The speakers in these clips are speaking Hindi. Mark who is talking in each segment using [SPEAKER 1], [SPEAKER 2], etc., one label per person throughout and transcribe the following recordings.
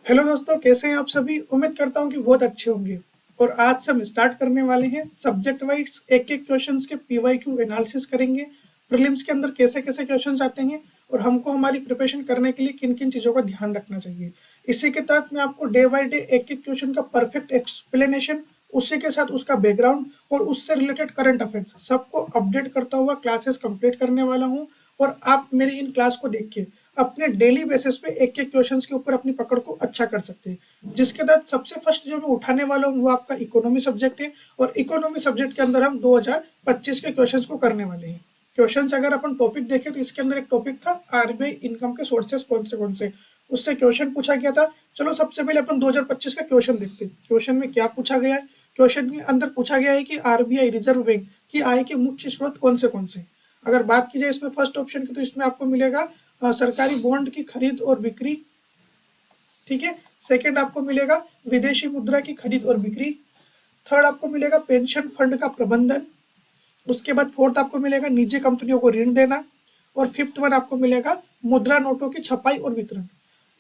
[SPEAKER 1] हेलो दोस्तों, कैसे हैं आप सभी। उम्मीद करता हूं कि बहुत अच्छे होंगे। और आज से हम स्टार्ट करने वाले हैं सब्जेक्ट वाइज एक एक क्वेश्चंस के पीवाईक्यू एनालिसिस करेंगे। प्रीलिम्स के अंदर कैसे कैसे क्वेश्चंस आते हैं और हमको हमारी प्रिपरेशन करने के लिए किन किन चीज़ों का ध्यान रखना चाहिए। इसी के तहत मैं आपको डे बाय डे एक एक क्वेश्चन का परफेक्ट एक्सप्लेनेशन, उसी के साथ उसका बैकग्राउंड और उससे रिलेटेड करंट अफेयर्स सबको अपडेट करता हुआ क्लासेस कंप्लीट करने वाला हूँ। और आप मेरी इन क्लास को देख के अपने डेली बेसिस पे एक एक क्वेश्चंस के ऊपर अपनी पकड़ को अच्छा कर सकते हैं। जिसके तहत सबसे फर्स्ट जो मैं उठाने वाला हूँ वो आपका इकोनॉमी सब्जेक्ट है। और इकोनॉमी सब्जेक्ट के अंदर हम 2025 के क्वेश्चंस को करने वाले हैं। क्वेश्चंस अगर अपन टॉपिक देखें तो इसके अंदर एक टॉपिक था आरबीआई इनकम के सोर्सेस कौन से, उससे क्वेश्चन पूछा गया था। चलो सबसे पहले अपन 2025 का क्वेश्चन देखते हैं। क्वेश्चन में क्या पूछा गया है। क्वेश्चन के अंदर पूछा गया है कि आरबीआई रिजर्व बैंक की आय के मुख्य स्रोत कौन से। अगर बात की जाए इसमें फर्स्ट ऑप्शन की तो इसमें आपको मिलेगा सरकारी बॉन्ड की खरीद और बिक्री। ठीक है। सेकंड आपको मिलेगा विदेशी मुद्रा की खरीद और बिक्री। थर्ड आपको मिलेगा पेंशन फंड का प्रबंधन। उसके बाद फोर्थ आपको मिलेगा निजी कंपनियों को ऋण देना। और फिफ्थ वन आपको मिलेगा मुद्रा नोटों की छपाई और वितरण।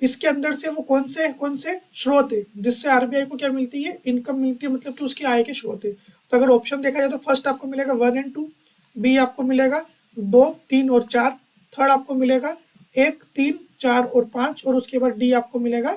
[SPEAKER 1] इसके अंदर से वो कौन से स्रोत है जिससे आरबीआई को क्या मिलती है, इनकम मिलती है, मतलब कि उसकी आय के स्रोत है। तो अगर ऑप्शन देखा जाए तो फर्स्ट आपको मिलेगा 1 और 2, बी आपको मिलेगा 2, 3 और 4, थर्ड आपको मिलेगा 1, 3, 4 और 5, और उसके बाद डी आपको मिलेगा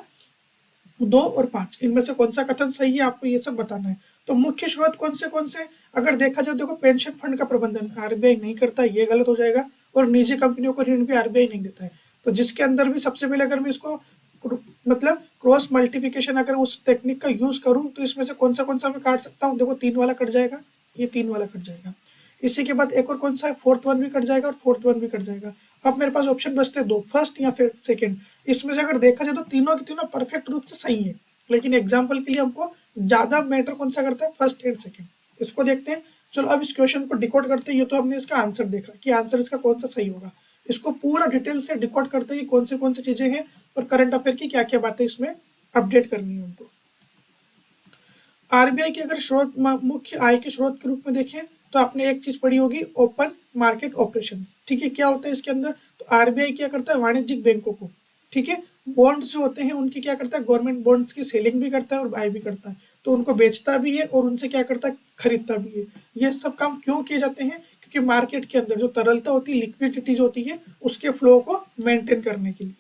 [SPEAKER 1] 2 और 5। इनमें से कौन सा कथन सही है आपको ये सब बताना है। तो मुख्य स्रोत कौन से अगर देखा जाए, देखो पेंशन फंड का प्रबंधन आरबीआई नहीं करता, ये गलत हो जाएगा। और निजी कंपनियों को ऋण भी आरबीआई नहीं देता है। तो जिसके अंदर भी सबसे पहले अगर मैं इसको मतलब क्रॉस मल्टीप्लिकेशन अगर उस टेक्निक का यूज करूं तो इसमें से कौन सा मैं काट सकता हूँ। देखो 3 वाला कट जाएगा, ये 3 वाला कट जाएगा। इसी के बाद एक और कौन सा है, फोर्थ वन भी कट जाएगा और फोर्थ वन भी कट जाएगा। अब मेरे पास ऑप्शन बचते हैं 2, फर्स्ट या फिर सेकंड। इसमें से अगर देखा जाए तो तीनों के तीनों परफेक्ट रूप से सही है। लेकिन एग्जाम्पल के लिए हमको ज्यादा मैटर कौन सा करता है, फर्स्ट एंड सेकंड। इसको देखते हैं। चलो अब इस क्वेश्चन को डिकोड करते हैं। ये तो हमने इसका आंसर देखा कि आंसर इसका कौन सा सही होगा। इसको पूरा डिटेल से डिकोड करते हैं कि कौन सी चीजें हैं और करंट अफेयर की क्या क्या बातें इसमें अपडेट करनी है हमको। आरबीआई के अगर स्रोत मुख्य आय के स्रोत के रूप में देखें तो आपने एक चीज पढ़ी होगी, ओपन मार्केट ऑपरेशन। ठीक है, क्या होता है इसके अंदर। तो आरबीआई क्या करता है, वाणिज्यिक बैंकों को, ठीक है, बॉन्ड्स जो होते हैं उनकी क्या करता है, गवर्नमेंट बॉन्ड्स की सेलिंग भी करता है और बाय भी करता है। तो उनको बेचता भी है और उनसे क्या करता है, खरीदता भी है। ये सब काम क्यों किए जाते हैं, क्योंकि मार्केट के अंदर जो तरलता होती है, लिक्विडिटी जो होती है, उसके फ्लो को मेंटेन करने के लिए।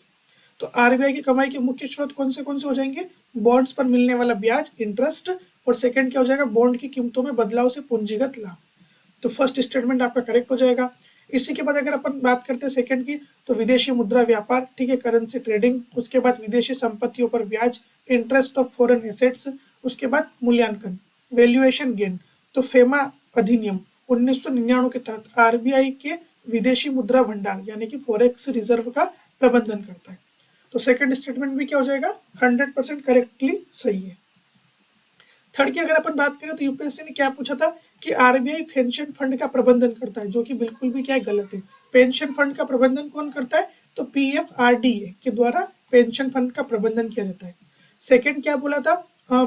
[SPEAKER 1] तो आरबीआई की कमाई के मुख्य स्रोत कौन से हो जाएंगे, बॉन्ड्स पर मिलने वाला ब्याज, इंटरेस्ट। और सेकंड क्या हो जाएगा, बॉन्ड की कीमतों में बदलाव से पूंजीगत लाभ। तो फर्स्ट स्टेटमेंट आपका करेक्ट हो जाएगा। इसी के बाद अगर अपन बात करते हैं सेकंड की, तो विदेशी मुद्रा व्यापार, ठीक है, करेंसी ट्रेडिंग। उसके बाद विदेशी संपत्तियों पर ब्याज, इंटरेस्ट ऑफ फॉरेन एसेट्स। उसके बाद मूल्यांकन, वैल्यूएशन गेन। तो फेमा अधिनियम 1999 के तहत आरबीआई के विदेशी मुद्रा भंडार यानी कि फॉरेक्स रिजर्व का प्रबंधन करता है। तो सेकंड स्टेटमेंट भी क्या हो जाएगा, 100% करेक्टली सही है। थर्ड की अगर अपन बात करें तो यूपीएससी ने क्या पूछा था कि आरबीआई पेंशन फंड का प्रबंधन करता है, जो कि बिल्कुल भी क्या है, गलत है। पेंशन फंड का प्रबंधन कौन करता है, तो पीएफआरडीए के द्वारा पेंशन फंड का प्रबंधन किया जाता है। सेकंड क्या बोला था,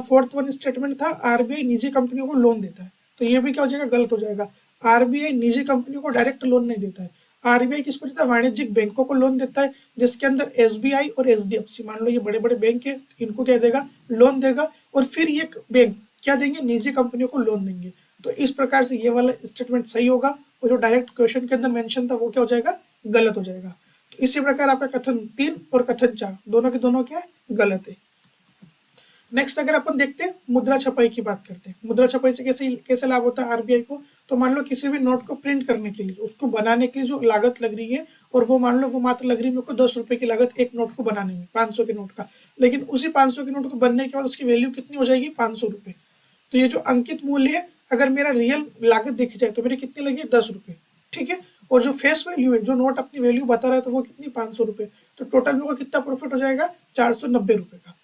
[SPEAKER 1] फोर्थ वन स्टेटमेंट था आरबीआई निजी कंपनियों को लोन देता है। तो ये भी क्या हो जाएगा, गलत हो जाएगा। आरबीआई निजी कंपनियों को डायरेक्ट लोन नहीं देता है। आरबीआई किसको देता है, वाणिज्यिक बैंकों को लोन देता है, जिसके अंदर एसबीआई और एचडीएफसी, मान लो ये बड़े बड़े बैंक है, इनको क्या देगा, लोन देगा। और फिर ये बैंक क्या देंगे, निजी कंपनियों को लोन देंगे। तो इस प्रकार से ये वाला स्टेटमेंट सही होगा और जो डायरेक्ट क्वेश्चन के अंदर मेंशन था वो क्या हो जाएगा, गलत हो जाएगा। तो इसी प्रकार आपका कथन 3 और कथन 4 दोनों के दोनों क्या है, गलत है। नेक्स्ट अगर अपन देखते हैं मुद्रा छपाई की बात करते हैं। मुद्रा छपाई से कैसे कैसे लाभ होता है आरबीआई को। तो मान लो किसी भी नोट को प्रिंट करने के लिए उसको बनाने के लिए जो लागत लग रही है, और वो मान लो वो मात्र लग रही है मेरे को 10 रुपए की लागत एक नोट को बनाने में, 500 के नोट का। लेकिन उसी 500 के नोट को बनने के बाद उसकी वैल्यू कितनी हो जाएगी, 500 रुपये। तो ये जो अंकित मूल्य है, अगर मेरा रियल लागत देखी जाए तो मेरी कितनी लगी है, 10 रुपये। ठीक है। और जो फेस वैल्यू है, जो नोट अपनी वैल्यू बता रहा है, तो वो कितनी, 500 रुपये। तो टोटल मेरे को कितना प्रॉफिट हो जाएगा, 490 रुपये का।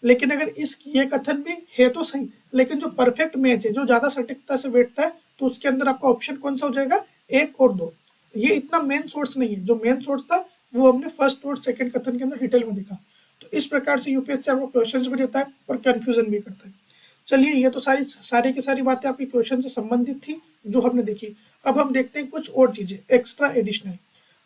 [SPEAKER 1] लेकिन अगर इस ये कथन भी है तो सही, लेकिन जो परफेक्ट मैच है, जो ज्यादा सटीकता से बैठता है, तो उसके अंदर आपका ऑप्शन कौन सा हो जाएगा, 1 और 2। ये इतना मेन सोर्स नहीं है, जो मेन सोर्स था वो हमने फर्स्ट और सेकंड कथन के अंदर डिटेल में देखा। तो इस प्रकार से यूपीएससी आपको क्वेश्चंस भी देता है और कंफ्यूजन भी करता है। चलिए, ये तो सारी की सारी बातें आपकी क्वेश्चन से संबंधित थी जो हमने देखी। अब हम देखते हैं कुछ और चीजें एक्स्ट्रा एडिशनल।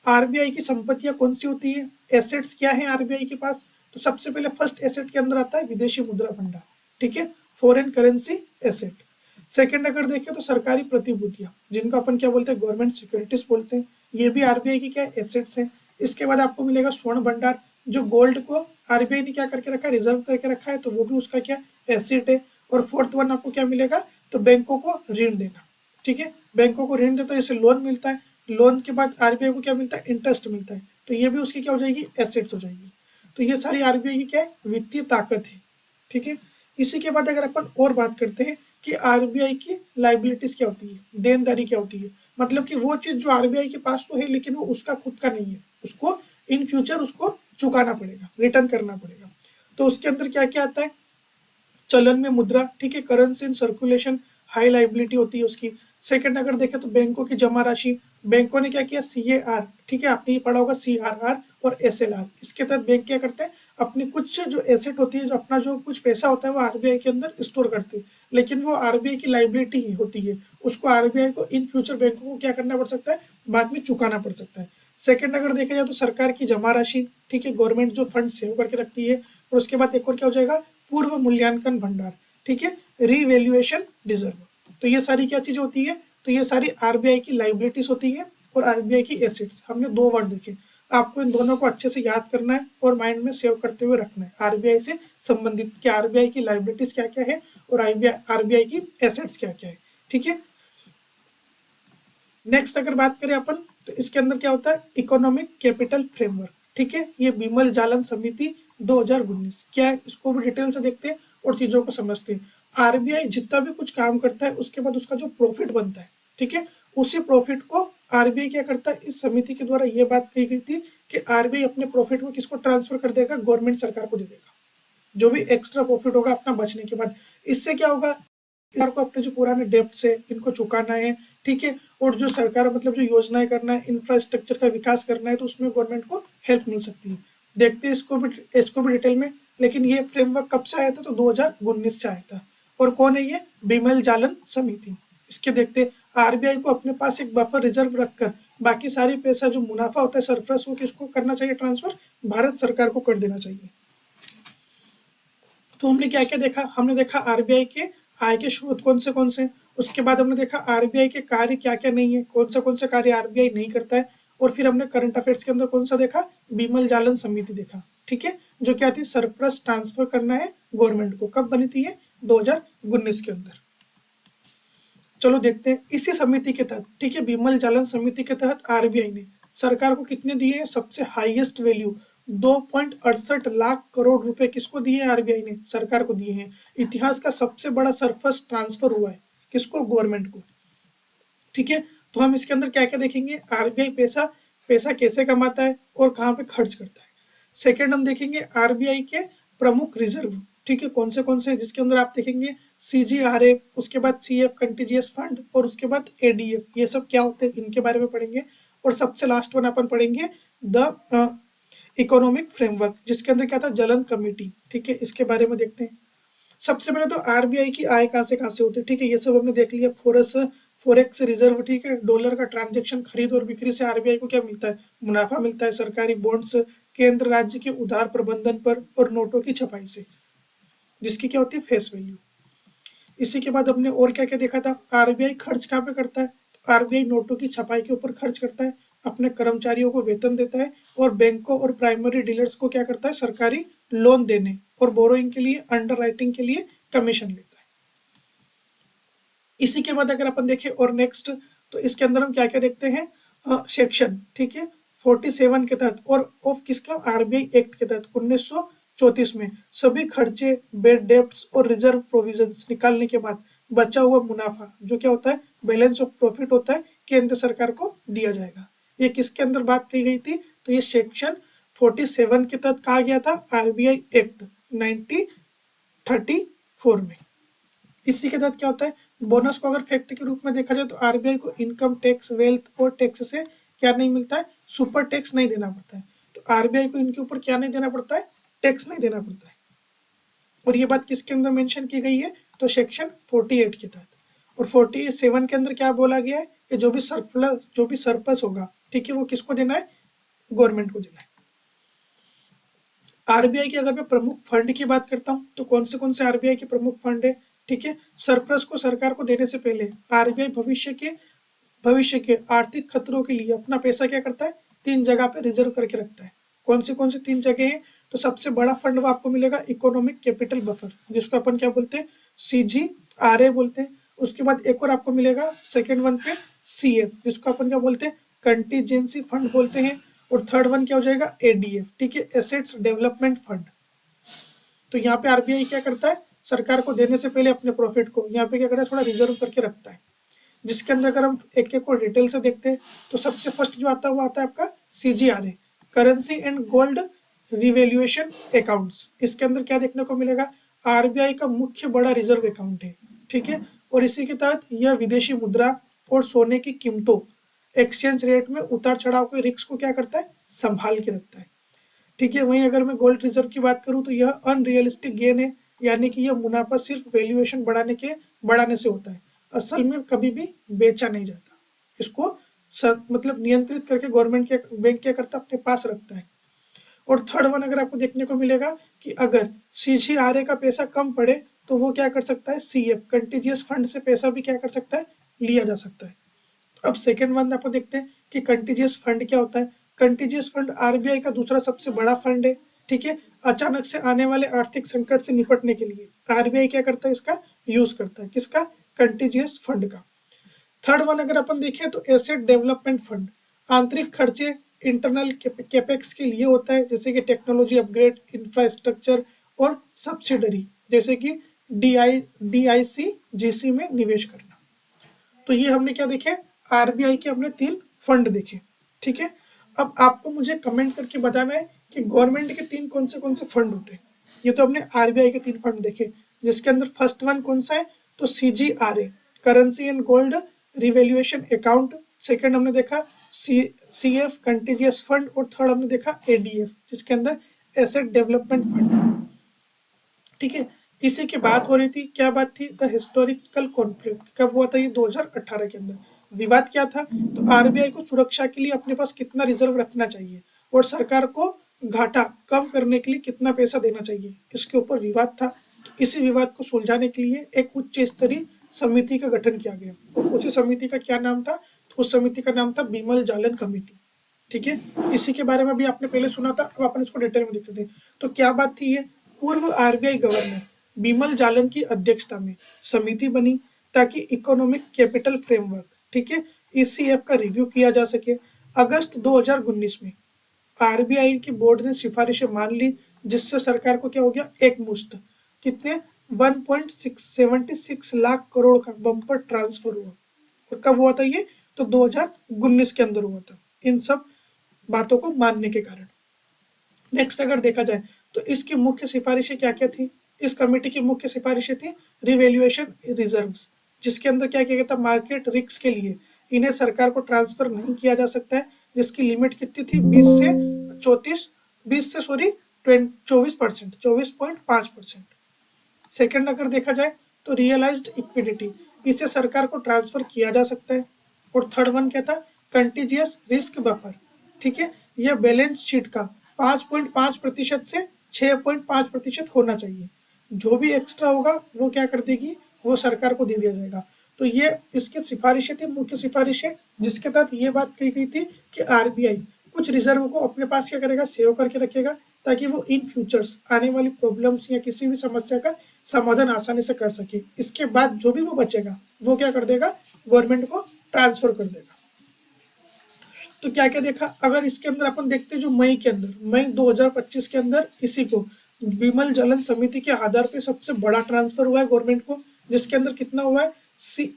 [SPEAKER 1] आरबीआई की संपत्तियां कौन सी होती है, एसेट्स क्या है आरबीआई के पास। तो सबसे पहले फर्स्ट एसेट के अंदर आता है विदेशी मुद्रा भंडार, ठीक है, फॉरेन करेंसी एसेट। सेकंड अगर देखें तो सरकारी प्रतिभूतियां, जिनको अपन क्या बोलते हैं, गवर्नमेंट सिक्योरिटीज बोलते हैं, ये भी आरबीआई की क्या एसेट्स हैं। इसके बाद आपको मिलेगा स्वर्ण भंडार, जो गोल्ड को आरबीआई ने क्या करके रखा है, रिजर्व करके रखा है, तो वो भी उसका क्या एसेट है। और फोर्थ वन आपको क्या मिलेगा, तो बैंकों को ऋण देना, ठीक है, बैंकों को ऋण देता है, इससे लोन मिलता है, लोन के बाद आरबीआई को क्या मिलता है, इंटरेस्ट मिलता है, तो ये भी उसकी क्या हो जाएगी, एसेट्स हो जाएगी। तो ये सारी आरबीआई की क्या है, वित्तीय ताकत है, ठीक है। इसी के बाद अगर अपन और बात करते हैं कि आरबीआई की लाइबिलिटीज क्या होती है, देनदारी क्या होती है, मतलब कि वो चीज जो आरबीआई के पास तो है लेकिन वो उसका खुद का नहीं है, उसको इन फ्यूचर उसको चुकाना पड़ेगा, रिटर्न करना पड़ेगा। तो उसके अंदर क्या क्या आता है, चलन में मुद्रा, ठीक है, currency in circulation, high liability होती है उसकी। सेकंड अगर देखें तो बैंकों की जमा राशि, बैंकों ने क्या किया, सीएआर, ठीक है, आपने ये पढ़ा होगा सीआरआर और एसएलआर, इसके तहत बैंक क्या करते हैं, अपनी कुछ जो एसेट होती है, जो अपना जो कुछ पैसा होता है वो आरबीआई के अंदर स्टोर करते हैं, लेकिन वो आरबीआई की लाइबिलिटी ही होती है, उसको आरबीआई को इन फ्यूचर बैंकों को क्या करना पड़ सकता है, बाद में चुकाना पड़ सकता है। सेकंड अगर देखा जाए तो सरकार की जमा राशि, ठीक है, गवर्नमेंट जो फंड सेव करके रखती है। और उसके बाद एक और क्या हो जाएगा, पूर्व मूल्यांकन भंडार, ठीक है, रीवैल्यूएशन रिजर्व। तो ये सारी क्या चीजें होती है, तो ये सारी आरबीआई की लाइबिलिटीज होती है और आरबीआई की एसेट्स। हमने दो वर्ड देखे, आपको इन दोनों को अच्छे से याद करना है और माइंड में सेव करते हुए रखना है, आरबीआई से संबंधित कि आरबीआई की लाइबिलिटीज क्या क्या है और आरबीआई की एसेट्स क्या क्या है, ठीक है। नेक्स्ट अगर बात करें अपन, तो इसके अंदर क्या होता है, इकोनॉमिक कैपिटल फ्रेमवर्क, ठीक है, ये बिमल जालन समिति 2019 क्या है, इसको भी डिटेल से देखते हैं और चीजों को समझते हैं। आरबीआई जितना भी कुछ काम करता है उसके बाद उसका जो प्रॉफिट बनता है, ठीक है, उसी प्रॉफिट को आरबीआई क्या करता है, इस समिति के द्वारा ये बात कही गई थी कि आरबीआई अपने प्रॉफिट को किसको ट्रांसफर कर देगा, गवर्नमेंट सरकार को दे देगा, जो भी एक्स्ट्रा प्रॉफिट होगा अपना बचने के बाद। इससे क्या होगा, सरकार को अपने जो पुराने डेप्ट है इनको चुकाना है, ठीक है, और जो सरकार मतलब जो योजनाएं करना है, इंफ्रास्ट्रक्चर का विकास करना है, तो उसमें गवर्नमेंट को हेल्प मिल सकती है। देखते हैं इसको भी डिटेल में। लेकिन ये फ्रेमवर्क कब से आया था, तो 2019 से आया था। और कौन है ये, बिमल जालन समिति। इसके देखते आरबीआई को अपने पास एक बफर रिजर्व रखकर बाकी सारी पैसा जो मुनाफा होता है सरप्लस, वो किसको करना चाहिए ट्रांसफर, भारत सरकार को कर देना चाहिए। तो हमने क्या क्या देखा, हमने देखा आरबीआई के आय के स्रोत कौन से, उसके बाद हमने देखा आरबीआई के कार्य क्या क्या नहीं है, कौन सा कार्य आरबीआई नहीं करता है। और फिर हमने करंट अफेयर्स के अंदर कौन सा देखा, बिमल जालन समिति देखा, ठीक है, जो क्या थी, सरप्लस ट्रांसफर करना है गवर्नमेंट को। कब बनी थी ये, 2019 के अंदर। चलो देखते हैं इसी समिति के तहत, ठीक है, बिमल जालन समिति के तहत आरबीआई ने सरकार को कितने दिए हैं, सबसे हाईएस्ट वैल्यू 2.68 लाख करोड़ रुपए किसको दिए हैं, आरबीआई ने सरकार को दिए हैं। इतिहास का सबसे बड़ा सरप्लस ट्रांसफर हुआ है, किसको, गवर्नमेंट को, ठीक है। तो हम इसके अंदर क्या क्या देखेंगे, आरबीआई पैसा पैसा कैसे कमाता है और कहाँ पे खर्च करता है। सेकेंड हम देखेंगे आरबीआई के प्रमुख रिजर्व, ठीक है, कौन से जिसके अंदर आप देखेंगे सीजीआरए, उसके बाद सीएफ कंटीजियस फंड, और उसके बाद एडीएफ, ये सब क्या होते हैं इनके बारे में पढ़ेंगे। और सबसे लास्ट वन अपन पढ़ेंगे द इकोनॉमिक फ्रेमवर्क, जिसके अंदर क्या था, जलन कमेटी, ठीक है, इसके बारे में देखते हैं। सबसे पहले तो आरबीआई की आय कहाँ से होती है, ठीक है, ये सब हमने देख लिया। फॉरेक्स रिजर्व, ठीक है, डॉलर का ट्रांजैक्शन, खरीद और बिक्री से आरबीआई को क्या मिलता है, मुनाफा मिलता है। सरकारी बॉन्ड्स, केंद्र राज्य के उधार प्रबंधन पर, और नोटों की छपाई से, जिसकी क्या होती है, फेस वैल्यू। इसी के बाद हमने और क्या क्या देखा था, आरबीआई खर्च कहाँ पे करता है, तो आरबीआई नोटों की छपाई के ऊपर खर्च करता है, अपने कर्मचारियों को वेतन देता है, और बैंकों और प्राइमरी डीलर्स को क्या करता है, सरकारी लोन देने और बोरोइंग के लिए, अंडर राइटिंग के लिए कमीशन लेता है। इसी के बाद अगर अपन देखें और नेक्स्ट, तो इसके अंदर हम क्या क्या देखते हैं, सेक्शन, ठीक है, 47 के तहत, और ऑफ किसका, आरबीआई एक्ट के तहत 1934 में सभी खर्चे, बेड डेप्ट्स और रिजर्व प्रोविजंस निकालने के बाद बचा हुआ मुनाफा, जो क्या होता है, बैलेंस ऑफ प्रॉफिट होता है, केंद्र सरकार को दिया जाएगा। ये किसके अंदर बात कही गई थी, तो ये सेक्शन 47 के तहत कहा गया था, आरबीआई एक्ट 1934 में। इसी के तहत क्या होता है, बोनस को अगर फैक्ट के रूप में देखा जाए तो आरबीआई को इनकम टैक्स, वेल्थ और टैक्स से क्या नहीं मिलता है, सुपर टैक्स नहीं देना पड़ता है। तो आरबीआई को इनके ऊपर क्या नहीं देना पड़ता है, टैक्स नहीं देना पड़ता है। और ये बात किसके अंदर मेंशन की गई है, तो सेक्शन 48 के तहत। और 47 के अंदर क्या बोला गया है कि जो भी सरप्लस होगा, ठीक है, वो किसको देना है, गवर्नमेंट को देना है। आरबीआई के अगर मैं प्रमुख फंड की बात करता हूँ तो कौन से आरबीआई के प्रमुख फंड है, ठीक है। सरप्लस को सरकार को देने से पहले आरबीआई भविष्य के आर्थिक खतरों के लिए अपना पैसा क्या करता है, तीन जगह पे रिजर्व करके रखता है। कौन सी तीन जगह हैं, तो सबसे बड़ा फंड वो आपको मिलेगा इकोनॉमिक कैपिटल बफर, जिसको अपन क्या बोलते हैं, CGRA बोलते हैं। उसके बाद एक और आपको मिलेगा सेकेंड वन पे CF, जिसको अपन क्या बोलते हैं, कंटीजेंसी फंड बोलते हैं। और थर्ड वन क्या हो जाएगा, ADF, ठीक है, एसेट्स डेवलपमेंट फंड। तो यहाँ पे आरबीआई क्या करता है, सरकार को देने से पहले अपने प्रॉफिट को यहाँ पे क्या करता है, थोड़ा रिजर्व करके रखता है, जिसके अंदर अगर हम एक एक को डिटेल से देखते हैं तो सबसे फर्स्ट जो आता है वो आता है आपका CGRA, currency and gold revaluation accounts. इसके अंदर क्या देखने को मिलेगा, आरबीआई का मुख्य बड़ा रिजर्व अकाउंट है, ठीक है। और इसी के तहत यह विदेशी मुद्रा और सोने की कीमतों, एक्सचेंज रेट में उतार चढ़ाव के रिस्क को क्या करता है, संभाल के रखता है, ठीक है। वहीं अगर मैं गोल्ड रिजर्व की बात करूं तो यह अनरियलिस्टिक गेन है, यानी कि यह मुनाफा सिर्फ वैल्यूएशन बढ़ाने से होता है, असल में कभी भी बेचा नहीं जाता। इसको मतलब नियंत्रित करके गवर्नमेंट के बैंक क्या करता है, अपने पास रखता है। और थर्ड वन अगर आपको देखने को मिलेगा कि अगर CGRA का पैसा कम पड़े तो वो क्या कर सकता है, CF कंटीजियस फंड से पैसा भी क्या कर सकता है, लिया जा सकता है। अब सेकेंड वन आपको देखते हैं कि कंटीजियस फंड क्या होता है। कंटीजियस फंड आरबीआई का दूसरा सबसे बड़ा फंड है, ठीक है। अचानक से आने वाले आर्थिक संकट से निपटने के लिए आरबीआई क्या करता है, इसका यूज करता है, किसका, कंटीजियस फंड का। थर्ड वन अगर अपन देखें तो एसेट डेवलपमेंट फंड, आंतरिक खर्चे इंटरनल कैपेक्स के लिए होता है, जैसे कि टेक्नोलॉजी अपग्रेड, इंफ्रास्ट्रक्चर और सब्सिडरी, जैसे कि DICGC में निवेश करना। तो ये हमने क्या देखे, आरबीआई के हमने तीन फंड देखे, ठीक है। अब आपको मुझे कमेंट करके बताना है कि गवर्नमेंट के तीन कौन से फंड होते हैं। ये तो हमने आरबीआई के तीन फंड देखे, जिसके अंदर फर्स्ट वन कौन सा है, तो CGRA, currency and gold revaluation account. Second हमने देखा CF कंटीजियस फंड। और थर्ड हमने देखा ADF, जिसके अंदर एसेट डेवलपमेंट फंड, ठीक है। इसी की बात हो रही थी, क्या बात थी, द हिस्टोरिकल कॉन्फ्लिक्ट, कब हुआ था ये, 2018 के अंदर। विवाद क्या था, तो आरबीआई को सुरक्षा के लिए अपने पास कितना रिजर्व रखना चाहिए और सरकार को घाटा कम करने के लिए कितना पैसा देना चाहिए, इसके ऊपर विवाद था। तो इसी विवाद को सुलझाने के लिए एक उच्च स्तरीय समिति का गठन किया गया, और उसी समिति का क्या नाम था, तो उस समिति का नाम था बिमल जालन कमेटी, ठीक है। इसी के बारे में भी आपने पहले सुना था, अब अपन इसको डिटेल में देखते थे। तो क्या बात थी ये, पूर्व आरबीआई गवर्नर बिमल जालन की अध्यक्षता में समिति बनी ताकि इकोनॉमिक कैपिटल फ्रेमवर्क, ठीक है, ECF का रिव्यू किया जा सके। अगस्त 2019 में आरबीआई की बोर्ड ने सिफारिशें मान ली, जिससे सरकार को क्या हो गया, एक मुश्त कितने 1.76 लाख करोड़ का बम्पर ट्रांसफर हुआ। और कब हुआ था ये, तो 2019 के अंदर हुआ था, इन सब बातों को मानने के कारण। नेक्स्ट अगर देखा जाए तो इसकी मुख्य सिफारिशें क्या क्या थी, इस कमेटी की मुख्य सिफारिशें थी रिवैल्यूएशन रिजर्व्स, जिसके अंदर क्या किया गया था, मार्केट रिस्क के लिए इन्हें सरकार को ट्रांसफर नहीं किया जा सकता है, जिसकी लिमिट कितनी थी, 24% 24.5%। सेकंड अगर देखा जाए तो रियलाइज्ड इक्विडिटी, इसे सरकार को ट्रांसफर किया जा सकता है। और थर्ड वन क्या था, कंटीजियस रिस्क बफर, ठीक है, यह बैलेंस शीट का 5.5% से 6.5% होना चाहिए। जो भी एक्स्ट्रा होगा वो क्या कर देगी, वो सरकार को दे दिया जाएगा। तो ये इसकी सिफारिशें थी, मुख्य सिफारिशें, जिसके तहत ये बात कही गई थी कि आरबीआई कुछ रिजर्व को अपने पास क्या करेगा, सेव करके रखेगा, ताकि वो इन फ्यूचर्स आने वाली प्रॉब्लम्स या किसी भी समस्या का समाधान आसानी से कर सके। इसके बाद जो भी वो बचेगा वो क्या कर देगा, गवर्नमेंट को ट्रांसफर कर देगा। तो क्या क्या देखा, अगर इसके अंदर अपन देखते हैं जो मई 2025 के अंदर इसी को विमल जलन समिति के आधार पे सबसे बड़ा ट्रांसफर हुआ है गवर्नमेंट को, जिसके अंदर कितना हुआ है,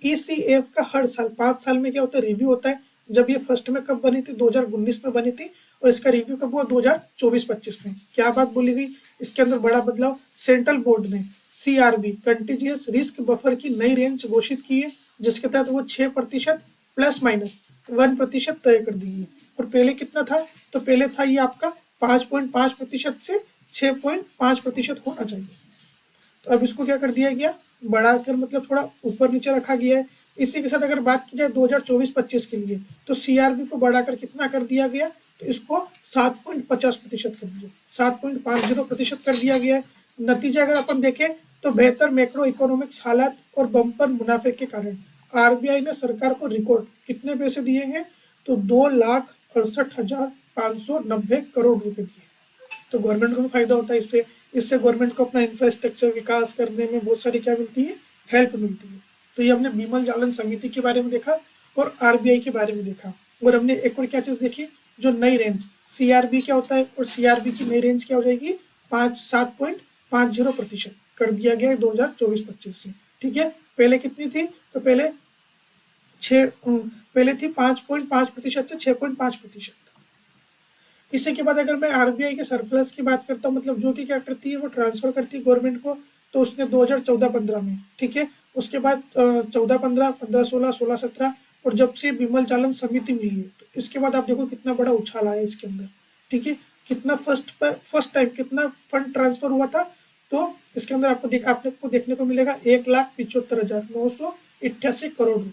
[SPEAKER 1] ECF का हर साल 5 साल में क्या होता है, रिव्यू होता है। जब ये फर्स्ट में कब बनी थी, 2019 में बनी थी, और इसका रिव्यू कब हुआ, 2024-25 में। क्या बात बोली गई, इसके अंदर बड़ा बदलाव, सेंट्रल बोर्ड ने CRB कंटीजियस रिस्क बफर की नई रेंज घोषित की है, जिसके तहत वो 6% +-1% तय कर दी है। और पहले कितना था, तो पहले था ये आपका 5.5% से 6.5% होना चाहिए। तो अब इसको क्या कर दिया गया, बढ़ाकर मतलब थोड़ा ऊपर नीचे रखा गया है। इसी के साथ अगर बात की जाए 2024-25 के लिए, तो CRB को बढ़ाकर कितना कर दिया गया, तो इसको 7.50% कर दिया, 7.50% कर दिया गया है। नतीजा अगर अपन देखें तो बेहतर मैक्रो इकोनॉमिक्स हालात और बम्पर मुनाफे के कारण आरबीआई ने सरकार को रिकॉर्ड कितने पैसे दिए हैं, तो 2,68,590 रुपए दिए। तो गवर्नमेंट को भी फायदा होता है इससे, इससे गवर्नमेंट को अपना इंफ्रास्ट्रक्चर विकास करने में बहुत सारी क्या मिलती है, हेल्प मिलती है। तो ये हमने बिमल जालन समिति के बारे में देखा और आरबीआई के बारे में देखा। और हमने एक और क्या चीज देखी, जो नई रेंज सीआरबी क्या होता है और सीआरबी की नई रेंज क्या हो जाएगी, 7.50% कर दिया गया है 2024-25 से। ठीक है, पहले कितनी थी, तो पहले थी 5.5% से 6.5%। इसी के बाद अगर मैं आरबीआई के सरप्लस की बात करता हूँ, मतलब जो कि क्या करती है, वो ट्रांसफर करती है गवर्नमेंट को, तो उसने 2014-15 में, ठीक है, उसके बाद 14-15, 15-16, 16-17 और जब से बिमल जालन समिति मिली है, तो इसके बाद आप देखो कितना बड़ा उछाल आया इसके अंदर। ठीक है, कितना फर्स्ट टाइम कितना फंड ट्रांसफर हुआ था, तो इसके अंदर आपको देखने को मिलेगा 1,75,988 करोड़ रुपए।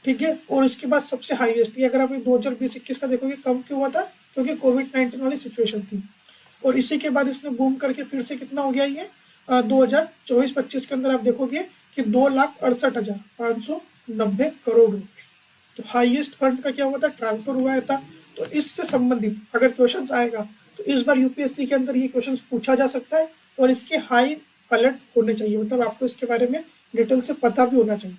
[SPEAKER 1] ठीक है, और इसके बाद सबसे हाईएस्ट, ये अगर आप 2020-21 का देखोगे कम क्यों हुआ था, क्योंकि कोविड-19 वाली सिचुएशन थी। और इसी के बाद इसने बूम करके फिर से कितना हो गया ये 2024-25 के अंदर आप देखोगे कि 2,68,590 करोड़ रुपए। तो हाईएस्ट फंड का क्या हुआ था, ट्रांसफर हुआ था। तो इससे संबंधित अगर क्वेश्चन आएगा तो इस बार यूपीएससी के अंदर ये क्वेश्चन पूछा जा सकता है और इसके हाई अलर्ट होने चाहिए, मतलब आपको इसके बारे में डिटेल से पता भी होना चाहिए।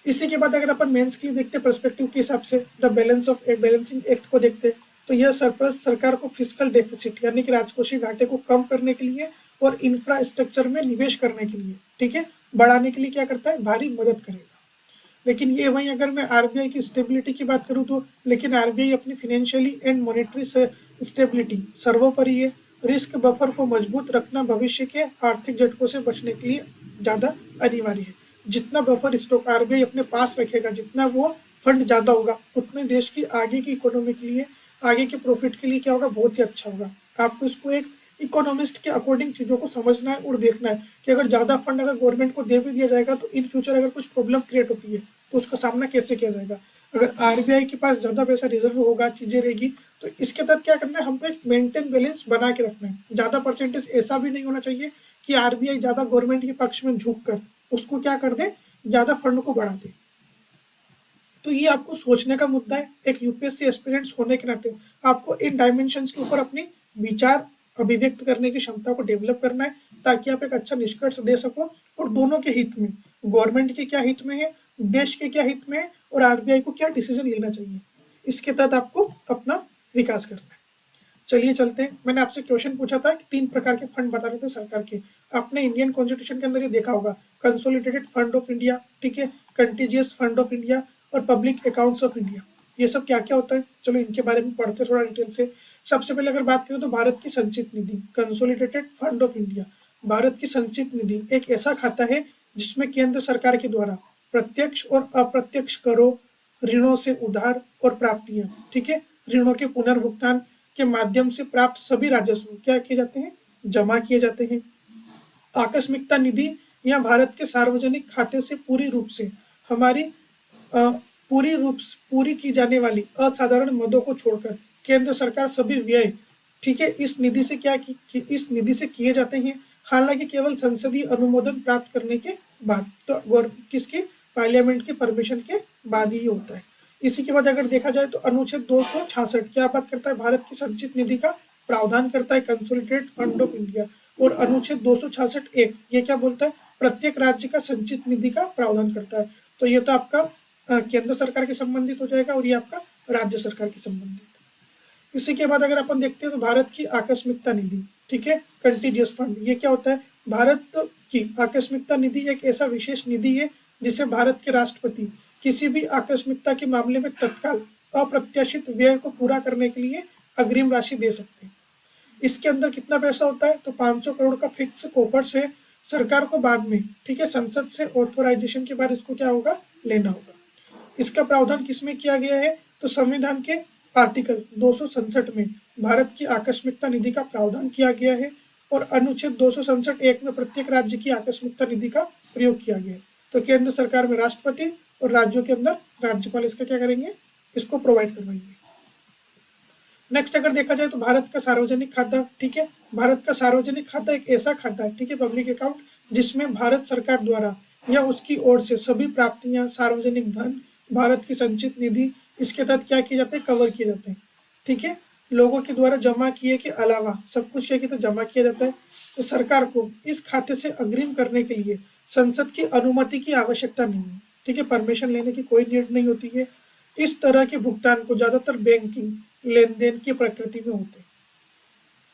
[SPEAKER 1] इसी के बाद अगर अपन मेंस के लिए देखते हैं पर्सपेक्टिव के हिसाब से, द बैलेंसिंग एक्ट को देखते हैं, तो यह सरप्लस सरकार को फिस्कल डेफिसिट यानी कि राजकोषीय घाटे को कम करने के लिए और इंफ्रास्ट्रक्चर में निवेश करने के लिए, ठीक है, बढ़ाने के लिए क्या करता है, भारी मदद करेगा। लेकिन ये वहीं अगर मैं आरबीआई की स्टेबिलिटी की बात करूँ तो, लेकिन आरबीआई अपनी फिनेंशियली एंड मॉनेटरी स्टेबिलिटी सर्वोपरि है। रिस्क बफर को मजबूत रखना भविष्य के आर्थिक झटकों से बचने के लिए ज़्यादा अनिवार्य है। जितना बफर स्टॉक आरबीआई अपने पास रखेगा, जितना वो फंड ज़्यादा होगा, उतने देश की आगे की इकोनॉमी के लिए, आगे के प्रॉफिट के लिए क्या होगा, बहुत ही अच्छा होगा। आपको इसको एक इकोनॉमिस्ट के अकॉर्डिंग चीज़ों को समझना है और देखना है कि अगर ज़्यादा फंड अगर गवर्नमेंट को दे भी दिया जाएगा तो इन फ्यूचर अगर कुछ प्रॉब्लम क्रिएट होती है तो उसका सामना कैसे किया जाएगा। अगर आरबीआई के पास ज़्यादा पैसा रिजर्व होगा, चीज़ें रहेगी, तो इसके तहत क्या करना है, हमको एक मेंटेन बैलेंस बना के रखना है। ज़्यादा परसेंटेज ऐसा भी नहीं होना चाहिए कि आरबीआई ज़्यादा गवर्नमेंट के पक्ष में झुक कर उसको क्या कर दे, ज़्यादा फंड को बढ़ा दे। तो ये आपको सोचने का मुद्दा है। एक यूपीएससी एस्पिरेंट्स होने के नाते आपको इन डायमेंशंस के ऊपर अपनी विचार अभिव्यक्त करने की क्षमता को डेवलप करना है, ताकि आप एक अच्छा निष्कर्ष दे सको और दोनों के हित में, गवर्नमेंट के क्या हित में है, देश के क्या हित में है और आरबीआई को क्या डिसीजन लेना चाहिए, इसके तहत आपको अपना विकास करना है। चलिए चलते हैं। मैंने आपसे क्वेश्चन पूछा था कि 3 प्रकार के फंड बता रहे थे सरकार के। आपने इंडियन कॉन्स्टिट्यूशन के अंदर ये देखा होगा, कंसोलिडेटेड फंड ऑफ इंडिया, ठीक है, कंटीजियस फंड ऑफ इंडिया और पब्लिक अकाउंट्स ऑफ इंडिया। ये सब क्या क्या होता है, चलो इनके बारे में पढ़ते थोड़ा डिटेल से। सबसे पहले अगर बात करें तो भारत की संचित निधि, consolidated fund of India. Bharat की संचित निधि एक ऐसा खाता है जिसमें केंद्र सरकार के द्वारा प्रत्यक्ष और अप्रत्यक्ष करों, ऋणों से उधार और प्राप्तियां, ठीक है, ऋणों के पुनर्भुगतान के माध्यम से प्राप्त सभी राजस्व क्या किए जाते हैं, जमा किए जाते हैं। आकस्मिकता निधि या भारत के सार्वजनिक खाते से हमारी पूरी की जाने वाली असाधारण मदों को छोड़कर केंद्र सरकार सभी व्यय, ठीक है, इस निधि से इस निधि से किए जाते हैं, हालांकि केवल संसदीय अनुमोदन प्राप्त करने के बाद, तो किसकी, पार्लियामेंट की परमिशन के बाद ही होता है। इसी के बाद अगर देखा जाए तो अनुच्छेद 266 क्या बात करता है, भारत की संचित निधि का प्रावधान करता है, कंसोलिडेटेड फंड ऑफ इंडिया। और अनुच्छेद 266(1) ये क्या बोलता है, प्रत्येक राज्य का संचित निधि का प्रावधान करता है। तो ये तो आपका केंद्र सरकार के संबंधित हो जाएगा और ये आपका राज्य सरकार के संबंधित। इसी के बाद अगर अपन देखते हैं तो भारत की आकस्मिकता निधि, ठीक है, कंटीजियस फंड, ये क्या होता है, भारत की आकस्मिकता निधि एक ऐसा विशेष निधि है जिसे भारत के राष्ट्रपति किसी भी आकस्मिकता के मामले में तत्काल अप्रत्याशित व्यय को पूरा करने के लिए अग्रिम राशि दे सकते हैं। इसके अंदर कितना पैसा होता है, तो 500 करोड़ का फिक्स कोपर्स है। सरकार को बाद में, ठीक है, संसद से ऑथोराइजेशन के बाद इसको क्या होगा, लेना होगा। इसका प्रावधान किसमें किया गया है, तो संविधान के आर्टिकल 267 में भारत की आकस्मिकता निधि का प्रावधान किया गया है और अनुच्छेद 267(1) में प्रत्येक राज्य की आकस्मिकता निधि का प्रयोग किया गया है। तो केंद्र सरकार में राष्ट्रपति और राज्यों के अंदर राज्यपाल इसका क्या करेंगे, इसको प्रोवाइड करवाएंगे। नेक्स्ट अगर देखा जाए तो भारत का सार्वजनिक खाता, ठीक है, भारत का सार्वजनिक खाता एक ऐसा खाता है, ठीक है, पब्लिक अकाउंट, जिसमें भारत सरकार द्वारा या उसकी ओर से सभी प्राप्तियां, सार्वजनिक धन, भारत की संचित निधि इसके तहत क्या किए जाते हैं, कवर किए जाते हैं, ठीक है। लोगों के द्वारा जमा किए के अलावा सब कुछ क्या किया जमा किया जाता है। तो सरकार को इस खाते से अग्रिम करने के लिए संसद की अनुमति की आवश्यकता नहीं है, ठीक है, परमिशन लेने की कोई नीड नहीं होती है। इस तरह के भुगतान को ज्यादातर बैंकिंग लेन देन की प्रकृति में होते हैं।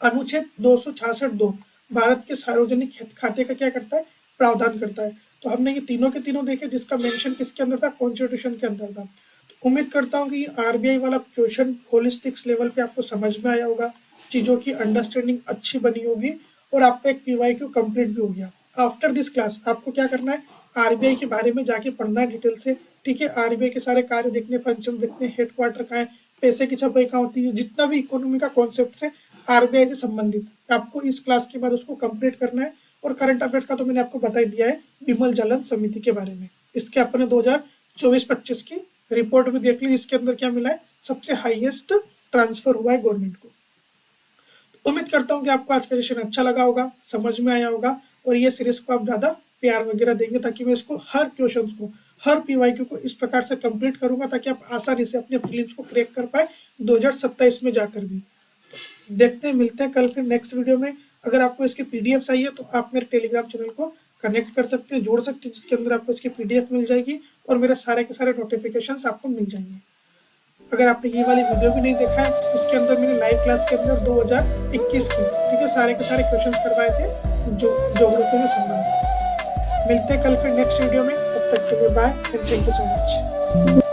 [SPEAKER 1] अनुच्छेद 266(2) भारत के सार्वजनिक खाते का क्या करता है, प्रावधान करता है। तो हमने ये तीनों के तीनों देखे, जिसका मेंशन किसके अंदर था, कॉन्स्टिट्यूशन के अंदर था। तो उम्मीद करता हूँ कि आरबीआई वाला क्वेश्चन होलिस्टिक्स लेवल पे आपको समझ में आया होगा, चीजों की अंडरस्टैंडिंग अच्छी बनी होगी और आपका एक पीवाईक्यू कंप्लीट भी हो गया। आफ्टर दिस क्लास आपको क्या करना है, आरबीआई के बारे में जाके पढ़ना है डिटेल से, ठीक है। आरबीआई के सारे कार्य देखने, फंक्शन देखने, हेडक्वार्टर कहाँ है, पैसे की छपाई कहाँ होती है, जितना भी इकोनॉमी का कॉन्सेप्ट है आरबीआई से संबंधित आपको इस क्लास के बाद उसको कंप्लीट करना है। और करंट अफेयर्स का तो मैंने आपको बता ही दिया है, विमल जालन समिति के बारे में। इसके अपने 2024-25 की रिपोर्ट भी देख ली, इसके अंदर क्या मिला है, सबसे हाईएस्ट ट्रांसफर हुआ है गवर्नमेंट को। तो उम्मीद करता हूँ कि आपको आज का सेशन अच्छा लगा होगा, समझ में आया होगा और ये सीरीज को आप ज्यादा प्यार वगैरह देंगे, ताकि मैं इसको हर क्वेश्चन को, हर पीवाईक्यू को इस प्रकार से कंप्लीट करूंगा ताकि आप आसानी से अपने प्रीलिम्स को क्रैक कर पाए 2027 में जाकर भी। तो देखते हैं, मिलते हैं कल फिर नेक्स्ट वीडियो में। अगर आपको इसके पीडीएफ चाहिए तो आप मेरे टेलीग्राम चैनल को कनेक्ट कर सकते हैं, जोड़ सकते हैं, जिसके अंदर आपको इसकी पीडीएफ मिल जाएगी और मेरे सारे के सारे नोटिफिकेशंस आपको मिल जाएंगे। अगर आपने ये वाली वीडियो भी नहीं देखा है, इसके अंदर मैंने लाइव क्लास के अंदर 2021 की, ठीक है, सारे के सारे क्वेश्चंस करवाए थे जो ज्योग्राफी से संबंधित। मिलते हैं कल फिर नेक्स्ट वीडियो में, तब तक के लिए bye and thank you so much.